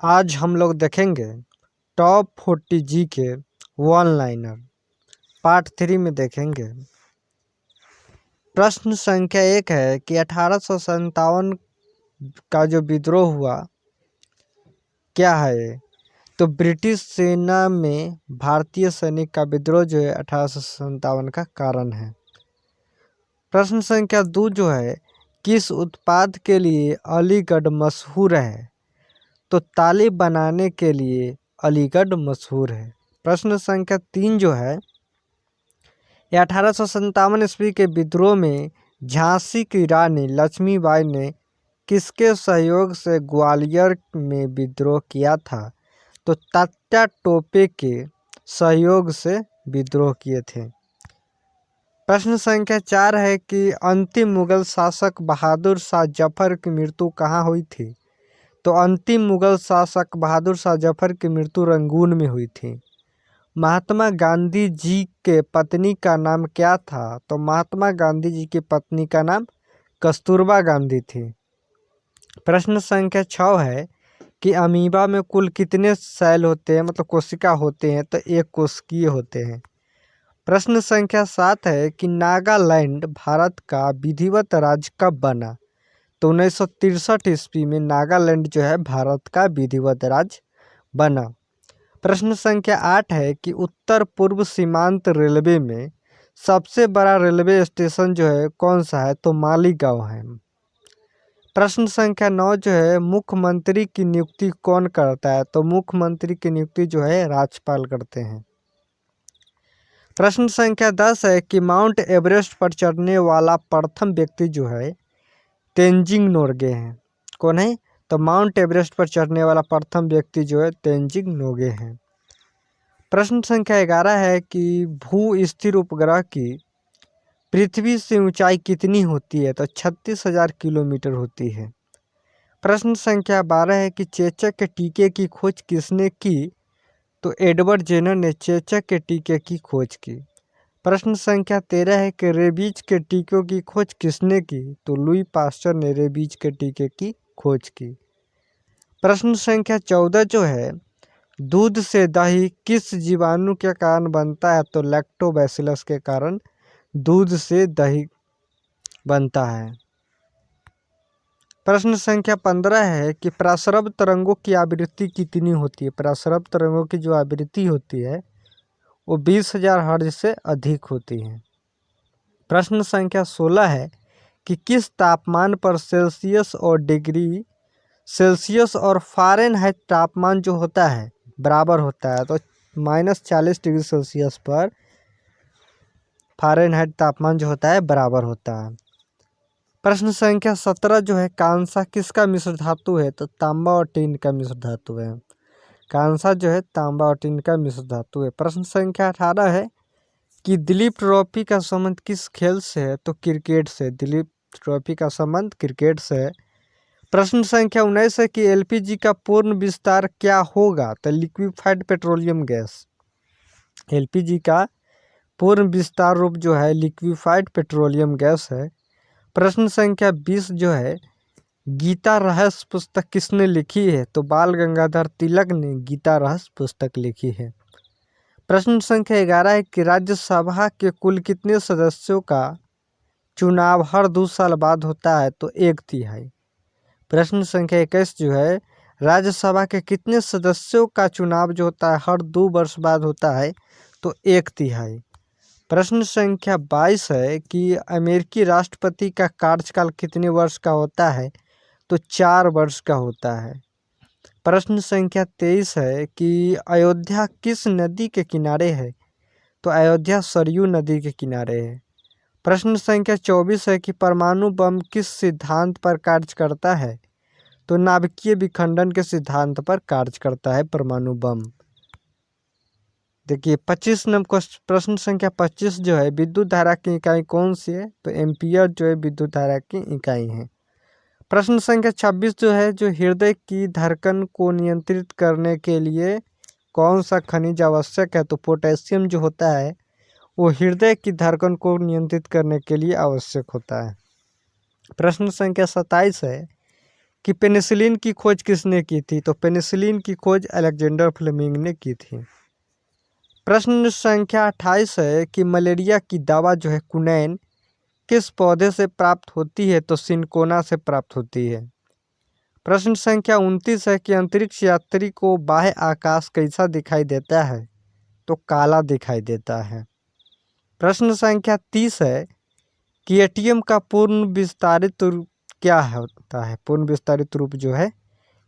आज हम लोग देखेंगे टॉप 40 जी के वन लाइनर। पार्ट 3 में देखेंगे। प्रश्न संख्या 1 है कि 1857 का जो विद्रोह हुआ क्या है ये? तो ब्रिटिश सेना में भारतीय सैनिक का विद्रोह जो है 1857 का कारण है। प्रश्न संख्या 2 जो है किस उत्पाद के लिए अलीगढ़ मशहूर है? तो ताली बनाने के लिए अलीगढ़ मशहूर है। प्रश्न संख्या 3 जो है 1857 ईस्वी के विद्रोह में झांसी की रानी लक्ष्मीबाई ने किसके सहयोग से ग्वालियर में विद्रोह किया था? तो तात्या टोपे के सहयोग से विद्रोह किए थे। प्रश्न संख्या 4 है कि अंतिम मुगल शासक बहादुर शाह जफर की मृत्यु कहाँ हुई थी? तो अंतिम मुगल शासक बहादुर शाह जफर की मृत्यु रंगून में हुई थी। महात्मा गांधी जी के पत्नी का नाम क्या था? तो महात्मा गांधी जी की पत्नी का नाम कस्तूरबा गांधी थी। प्रश्न संख्या 6 है कि अमीबा में कुल कितने सेल होते हैं, मतलब कोशिका होते हैं? तो एक कोशिकीय होते हैं। प्रश्न संख्या 7 है कि नागालैंड भारत का विधिवत राज्य कब बना? तो 1963 ईस्वी में नागालैंड जो है भारत का विधिवत राज्य बना। प्रश्न संख्या 8 है कि उत्तर पूर्व सीमांत रेलवे में सबसे बड़ा रेलवे स्टेशन जो है कौन सा है? तो मालीगांव है। प्रश्न संख्या 9 जो है मुख्यमंत्री की नियुक्ति कौन करता है? तो मुख्यमंत्री की नियुक्ति जो है राज्यपाल करते हैं। प्रश्न संख्या 10 है कि माउंट एवरेस्ट पर चढ़ने वाला प्रथम व्यक्ति जो है तेंजिंग नोर्गे हैं। कौन है? तो माउंट एवरेस्ट पर चढ़ने वाला प्रथम व्यक्ति जो है तेंजिंग नोर्गे हैं। प्रश्न संख्या 11 है कि भू स्थिर उपग्रह की पृथ्वी से ऊंचाई कितनी होती है? तो 36,000 किलोमीटर होती है। प्रश्न संख्या 12 है कि चेचक के टीके की खोज किसने की? तो एडवर्ड जेनर ने चेचक के टीके की खोज की। प्रश्न संख्या 13 है कि रेबीज के टीकों की खोज किसने की? तो लुई पास्चर ने रेबीज के टीके की खोज की। प्रश्न संख्या 14 जो है दूध से दही किस जीवाणु के कारण बनता है? तो लैक्टोबैसिलस के कारण दूध से दही बनता है। प्रश्न संख्या 15 है कि प्रसरब तरंगों की आवृत्ति कितनी होती है? प्रसरब तरंगों की जो आवृत्ति होती है वो 20,000 हर्ट्ज से अधिक होती है। प्रश्न संख्या 16 है कि किस तापमान पर सेल्सियस और डिग्री सेल्सियस और फ़ारेनहाइट तापमान जो होता है बराबर होता है? तो -40 डिग्री सेल्सियस पर फ़ारेनहाइट तापमान जो होता है बराबर होता है। प्रश्न संख्या 17 जो है कांसा किसका मिश्र धातु है? तो तांबा और टीन का मिश्र धातु है। कांसा जो है तांबा और टीन का मिश्र धातु है। प्रश्न संख्या 18 है कि दिलीप ट्रॉफी का संबंध किस खेल से है? तो क्रिकेट से। दिलीप ट्रॉफी का संबंध क्रिकेट से है। प्रश्न संख्या 19 है कि एलपीजी का पूर्ण विस्तार क्या होगा? तो लिक्विफाइड पेट्रोलियम गैस। एलपीजी का पूर्ण विस्तार रूप जो है लिक्विफाइड पेट्रोलियम गैस है। प्रश्न संख्या 20 जो है गीता रहस्य पुस्तक किसने लिखी है? तो बाल गंगाधर तिलक ने गीता रहस्य पुस्तक लिखी है। प्रश्न संख्या 11 है कि राज्यसभा के कुल कितने सदस्यों का चुनाव हर 2 साल बाद होता है? तो 1/3। प्रश्न संख्या 21 जो है राज्यसभा के कितने सदस्यों का चुनाव जो होता है हर 2 वर्ष बाद होता है? तो 1/3। प्रश्न संख्या 22 है कि अमेरिकी राष्ट्रपति का कार्यकाल कितने वर्ष का होता है? तो 4 वर्ष का होता है। प्रश्न संख्या 23 है कि अयोध्या किस नदी के किनारे है? तो अयोध्या सरयू नदी के किनारे है। प्रश्न संख्या 24 है कि परमाणु बम किस सिद्धांत पर कार्य करता है? तो नाभिकीय विखंडन के सिद्धांत पर कार्य करता है परमाणु बम। देखिए 25 नंबर प्रश्न संख्या 25 जो है विद्युत धारा की इकाई कौन सी है? तो एम्पियर जो है विद्युत धारा की इकाई है। प्रश्न संख्या 26 जो है जो हृदय की धड़कन को नियंत्रित करने के लिए कौन सा खनिज आवश्यक है? तो पोटेशियम जो होता है वो हृदय की धड़कन को नियंत्रित करने के लिए आवश्यक होता है। प्रश्न संख्या 27 है कि पेनिसिलिन की खोज किसने की थी? तो पेनिसिलिन की खोज अलेक्जेंडर फ्लेमिंग ने की थी। प्रश्न संख्या 28 है कि मलेरिया की दवा जो है क्विनैन किस पौधे से प्राप्त होती है? तो सिनकोना से प्राप्त होती है। प्रश्न संख्या 29 है कि अंतरिक्ष यात्री को बाह्य आकाश कैसा दिखाई देता है? तो काला दिखाई देता है। प्रश्न संख्या 30 है कि एटीएम का पूर्ण विस्तारित रूप क्या होता है? पूर्ण विस्तारित रूप जो है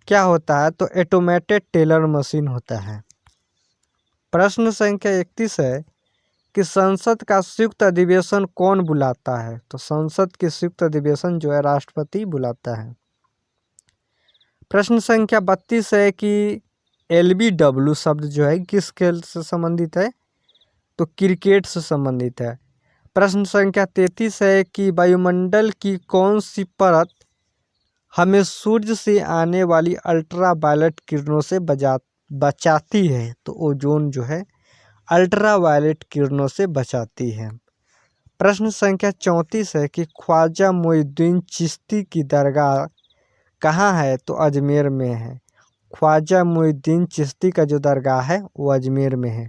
क्या होता है? तो ऑटोमेटेड टेलर मशीन होता है। प्रश्न संख्या 31 है कि संसद का संयुक्त अधिवेशन कौन बुलाता है? तो संसद के संयुक्त अधिवेशन जो है राष्ट्रपति बुलाता है। प्रश्न संख्या 32 है कि एलबीडब्ल्यू शब्द जो है किस खेल से संबंधित है? तो क्रिकेट से संबंधित है। प्रश्न संख्या 33 है कि वायुमंडल की कौन सी परत हमें सूर्य से आने वाली अल्ट्रावायलेट किरणों से बचाती है? तो ओजोन जो है अल्ट्रावायलेट किरणों से बचाती है। प्रश्न संख्या 34 है कि ख्वाजा मोइनुद्दीन चिश्ती की दरगाह कहाँ है? तो अजमेर में है। ख्वाजा मोइनुद्दीन चिश्ती का जो दरगाह है वो अजमेर में है।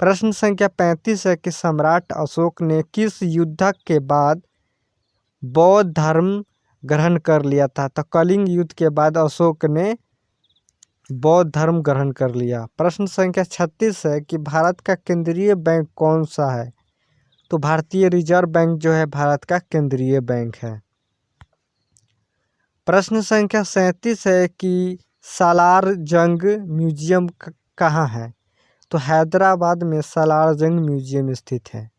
प्रश्न संख्या 35 है कि सम्राट अशोक ने किस युद्ध के बाद बौद्ध धर्म ग्रहण कर लिया था? तो कलिंग युद्ध के बाद अशोक ने बौद्ध धर्म ग्रहण कर लिया। प्रश्न संख्या 36 है कि भारत का केंद्रीय बैंक कौन सा है? तो भारतीय रिजर्व बैंक जो है भारत का केंद्रीय बैंक है। प्रश्न संख्या 37 है कि सालार जंग म्यूजियम कहाँ है? तो हैदराबाद में सालार जंग म्यूजियम स्थित है।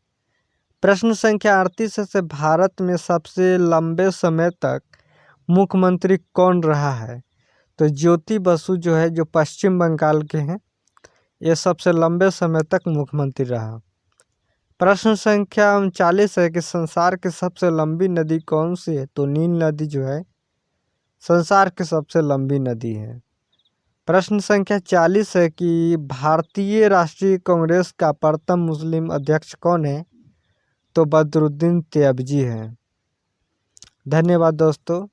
प्रश्न संख्या 38 से भारत में सबसे लंबे समय तक मुख्यमंत्री कौन रहा है? तो ज्योति बसु जो है जो पश्चिम बंगाल के हैं ये सबसे लंबे समय तक मुख्यमंत्री रहा। प्रश्न संख्या 39 है कि संसार की सबसे लंबी नदी कौन सी है? तो नील नदी जो है संसार की सबसे लंबी नदी है। प्रश्न संख्या 40 है कि भारतीय राष्ट्रीय कांग्रेस का प्रथम मुस्लिम अध्यक्ष कौन है? तो बदरुद्दीन तैयबजी हैं। धन्यवाद दोस्तों।